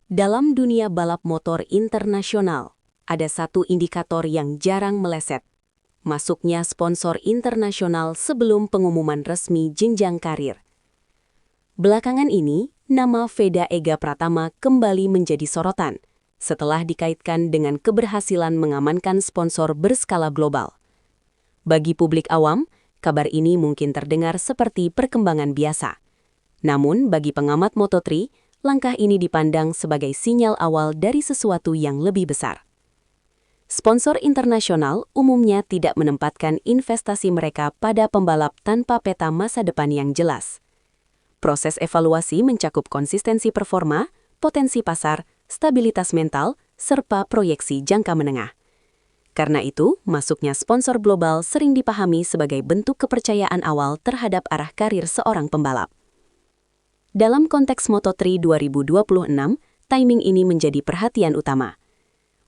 Dalam dunia balap motor internasional, ada satu indikator yang jarang meleset. Masuknya sponsor internasional sebelum pengumuman resmi jenjang karir. Belakangan ini, nama Veda Ega Pratama kembali menjadi sorotan setelah dikaitkan dengan keberhasilan mengamankan sponsor berskala global. Bagi publik awam, kabar ini mungkin terdengar seperti perkembangan biasa. Namun, bagi pengamat Moto3, langkah ini dipandang sebagai sinyal awal dari sesuatu yang lebih besar. Sponsor internasional umumnya tidak menempatkan investasi mereka pada pembalap tanpa peta masa depan yang jelas. Proses evaluasi mencakup konsistensi performa, potensi pasar, stabilitas mental, serta proyeksi jangka menengah. Karena itu, masuknya sponsor global sering dipahami sebagai bentuk kepercayaan awal terhadap arah karir seorang pembalap. Dalam konteks Moto3 2026, timing ini menjadi perhatian utama.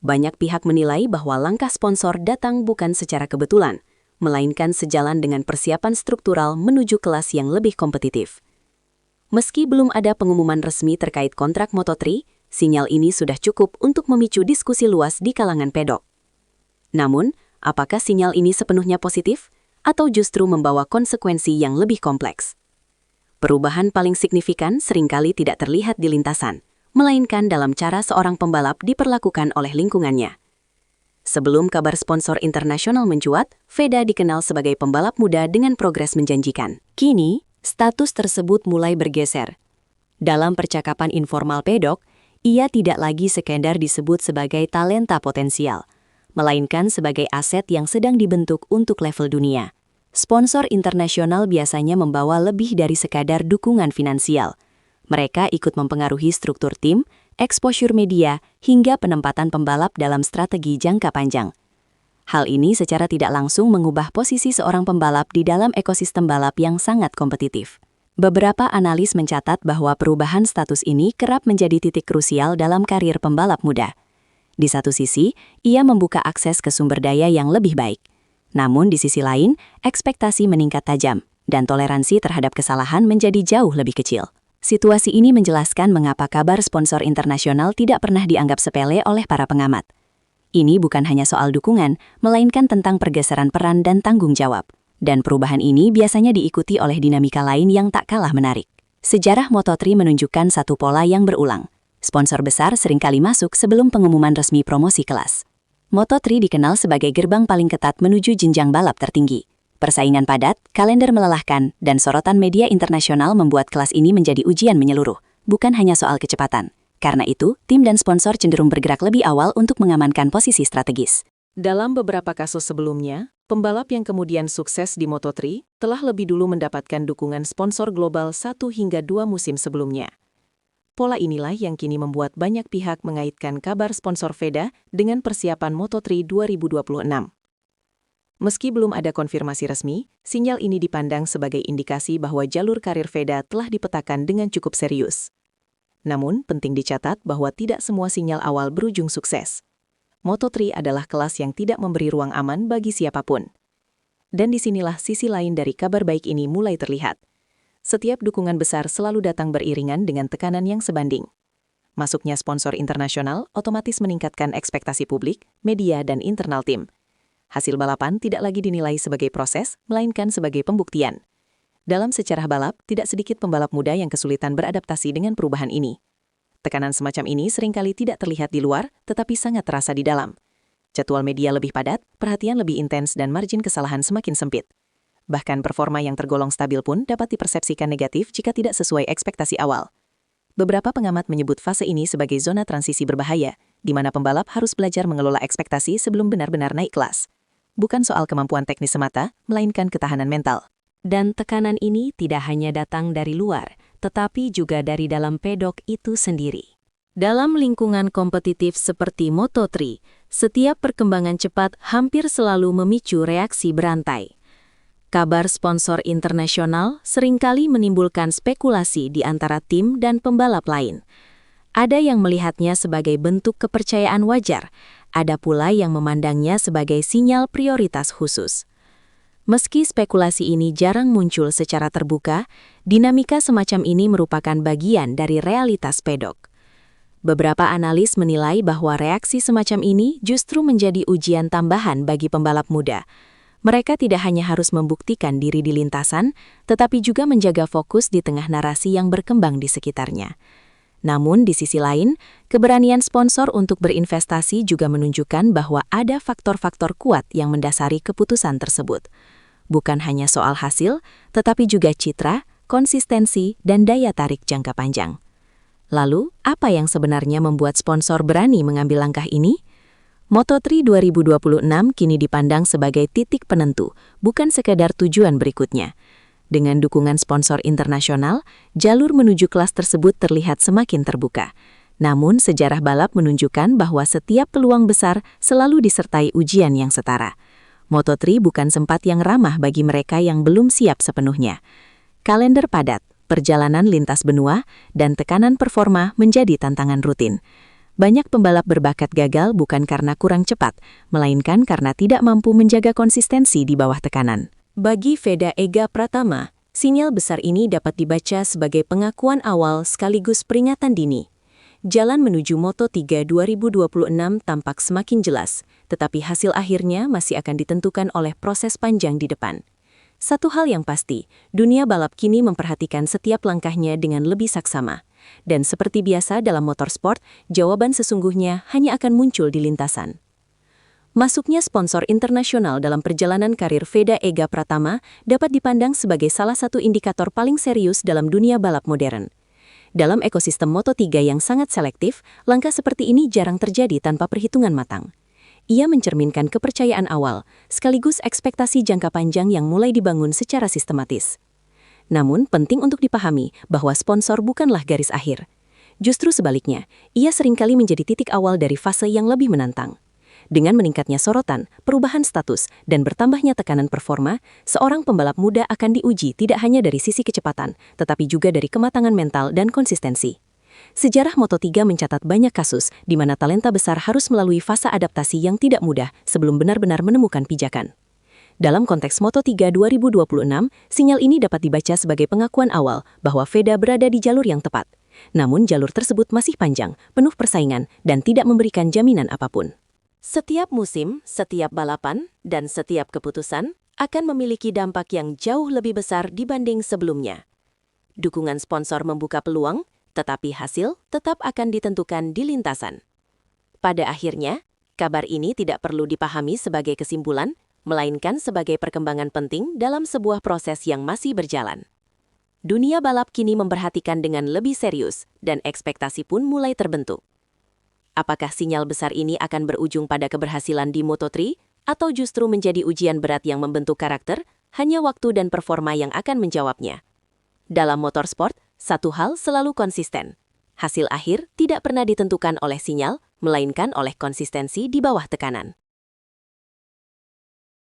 Banyak pihak menilai bahwa langkah sponsor datang bukan secara kebetulan, melainkan sejalan dengan persiapan struktural menuju kelas yang lebih kompetitif. Meski belum ada pengumuman resmi terkait kontrak Moto3, sinyal ini sudah cukup untuk memicu diskusi luas di kalangan pedok. Namun, apakah sinyal ini sepenuhnya positif, atau justru membawa konsekuensi yang lebih kompleks? Perubahan paling signifikan seringkali tidak terlihat di lintasan, melainkan dalam cara seorang pembalap diperlakukan oleh lingkungannya. Sebelum kabar sponsor internasional mencuat, Veda dikenal sebagai pembalap muda dengan progres menjanjikan. Kini, status tersebut mulai bergeser. Dalam percakapan informal pedok, ia tidak lagi sekedar disebut sebagai talenta potensial, melainkan sebagai aset yang sedang dibentuk untuk level dunia. Sponsor internasional biasanya membawa lebih dari sekadar dukungan finansial. Mereka ikut mempengaruhi struktur tim, exposure media, hingga penempatan pembalap dalam strategi jangka panjang. Hal ini secara tidak langsung mengubah posisi seorang pembalap di dalam ekosistem balap yang sangat kompetitif. Beberapa analis mencatat bahwa perubahan status ini kerap menjadi titik krusial dalam karir pembalap muda. Di satu sisi, ia membuka akses ke sumber daya yang lebih baik. Namun di sisi lain, ekspektasi meningkat tajam, dan toleransi terhadap kesalahan menjadi jauh lebih kecil. Situasi ini menjelaskan mengapa kabar sponsor internasional tidak pernah dianggap sepele oleh para pengamat. Ini bukan hanya soal dukungan, melainkan tentang pergeseran peran dan tanggung jawab. Dan perubahan ini biasanya diikuti oleh dinamika lain yang tak kalah menarik. Sejarah Moto3 menunjukkan satu pola yang berulang. Sponsor besar seringkali masuk sebelum pengumuman resmi promosi kelas. Moto3 dikenal sebagai gerbang paling ketat menuju jenjang balap tertinggi. Persaingan padat, kalender melelahkan, dan sorotan media internasional membuat kelas ini menjadi ujian menyeluruh, bukan hanya soal kecepatan. Karena itu, tim dan sponsor cenderung bergerak lebih awal untuk mengamankan posisi strategis. Dalam beberapa kasus sebelumnya, pembalap yang kemudian sukses di Moto3 telah lebih dulu mendapatkan dukungan sponsor global 1 hingga 2 musim sebelumnya. Pola inilah yang kini membuat banyak pihak mengaitkan kabar sponsor Veda dengan persiapan Moto3 2026. Meski belum ada konfirmasi resmi, sinyal ini dipandang sebagai indikasi bahwa jalur karir Veda telah dipetakan dengan cukup serius. Namun, penting dicatat bahwa tidak semua sinyal awal berujung sukses. Moto3 adalah kelas yang tidak memberi ruang aman bagi siapapun. Dan disinilah sisi lain dari kabar baik ini mulai terlihat. Setiap dukungan besar selalu datang beriringan dengan tekanan yang sebanding. Masuknya sponsor internasional otomatis meningkatkan ekspektasi publik, media, dan internal tim. Hasil balapan tidak lagi dinilai sebagai proses, melainkan sebagai pembuktian. Dalam sejarah balap, tidak sedikit pembalap muda yang kesulitan beradaptasi dengan perubahan ini. Tekanan semacam ini seringkali tidak terlihat di luar, tetapi sangat terasa di dalam. Jadwal media lebih padat, perhatian lebih intens, dan margin kesalahan semakin sempit. Bahkan performa yang tergolong stabil pun dapat dipersepsikan negatif jika tidak sesuai ekspektasi awal. Beberapa pengamat menyebut fase ini sebagai zona transisi berbahaya, di mana pembalap harus belajar mengelola ekspektasi sebelum benar-benar naik kelas. Bukan soal kemampuan teknis semata, melainkan ketahanan mental. Dan tekanan ini tidak hanya datang dari luar, tetapi juga dari dalam pedok itu sendiri. Dalam lingkungan kompetitif seperti Moto3, setiap perkembangan cepat hampir selalu memicu reaksi berantai. Kabar sponsor internasional seringkali menimbulkan spekulasi di antara tim dan pembalap lain. Ada yang melihatnya sebagai bentuk kepercayaan wajar, ada pula yang memandangnya sebagai sinyal prioritas khusus. Meski spekulasi ini jarang muncul secara terbuka, dinamika semacam ini merupakan bagian dari realitas pedok. Beberapa analis menilai bahwa reaksi semacam ini justru menjadi ujian tambahan bagi pembalap muda. Mereka tidak hanya harus membuktikan diri di lintasan, tetapi juga menjaga fokus di tengah narasi yang berkembang di sekitarnya. Namun, di sisi lain, keberanian sponsor untuk berinvestasi juga menunjukkan bahwa ada faktor-faktor kuat yang mendasari keputusan tersebut. Bukan hanya soal hasil, tetapi juga citra, konsistensi, dan daya tarik jangka panjang. Lalu, apa yang sebenarnya membuat sponsor berani mengambil langkah ini? Moto3 2026 kini dipandang sebagai titik penentu, bukan sekadar tujuan berikutnya. Dengan dukungan sponsor internasional, jalur menuju kelas tersebut terlihat semakin terbuka. Namun, sejarah balap menunjukkan bahwa setiap peluang besar selalu disertai ujian yang setara. Moto3 bukan tempat yang ramah bagi mereka yang belum siap sepenuhnya. Kalender padat, perjalanan lintas benua, dan tekanan performa menjadi tantangan rutin. Banyak pembalap berbakat gagal bukan karena kurang cepat, melainkan karena tidak mampu menjaga konsistensi di bawah tekanan. Bagi Veda Ega Pratama, sinyal besar ini dapat dibaca sebagai pengakuan awal sekaligus peringatan dini. Jalan menuju Moto3 2026 tampak semakin jelas, tetapi hasil akhirnya masih akan ditentukan oleh proses panjang di depan. Satu hal yang pasti, dunia balap kini memperhatikan setiap langkahnya dengan lebih saksama. Dan seperti biasa dalam motorsport, jawaban sesungguhnya hanya akan muncul di lintasan. Masuknya sponsor internasional dalam perjalanan karir Veda Ega Pratama dapat dipandang sebagai salah satu indikator paling serius dalam dunia balap modern. Dalam ekosistem Moto3 yang sangat selektif, langkah seperti ini jarang terjadi tanpa perhitungan matang. Ia mencerminkan kepercayaan awal, sekaligus ekspektasi jangka panjang yang mulai dibangun secara sistematis. Namun, penting untuk dipahami bahwa sponsor bukanlah garis akhir. Justru sebaliknya, ia seringkali menjadi titik awal dari fase yang lebih menantang. Dengan meningkatnya sorotan, perubahan status, dan bertambahnya tekanan performa, seorang pembalap muda akan diuji tidak hanya dari sisi kecepatan, tetapi juga dari kematangan mental dan konsistensi. Sejarah Moto3 mencatat banyak kasus di mana talenta besar harus melalui fase adaptasi yang tidak mudah sebelum benar-benar menemukan pijakan. Dalam konteks Moto3 2026, sinyal ini dapat dibaca sebagai pengakuan awal bahwa Veda berada di jalur yang tepat. Namun jalur tersebut masih panjang, penuh persaingan, dan tidak memberikan jaminan apapun. Setiap musim, setiap balapan, dan setiap keputusan akan memiliki dampak yang jauh lebih besar dibanding sebelumnya. Dukungan sponsor membuka peluang, tetapi hasil tetap akan ditentukan di lintasan. Pada akhirnya, kabar ini tidak perlu dipahami sebagai kesimpulan, melainkan sebagai perkembangan penting dalam sebuah proses yang masih berjalan. Dunia balap kini memperhatikan dengan lebih serius, dan ekspektasi pun mulai terbentuk. Apakah sinyal besar ini akan berujung pada keberhasilan di Moto3, atau justru menjadi ujian berat yang membentuk karakter? Hanya waktu dan performa yang akan menjawabnya. Dalam motorsport, satu hal selalu konsisten. Hasil akhir tidak pernah ditentukan oleh sinyal, melainkan oleh konsistensi di bawah tekanan.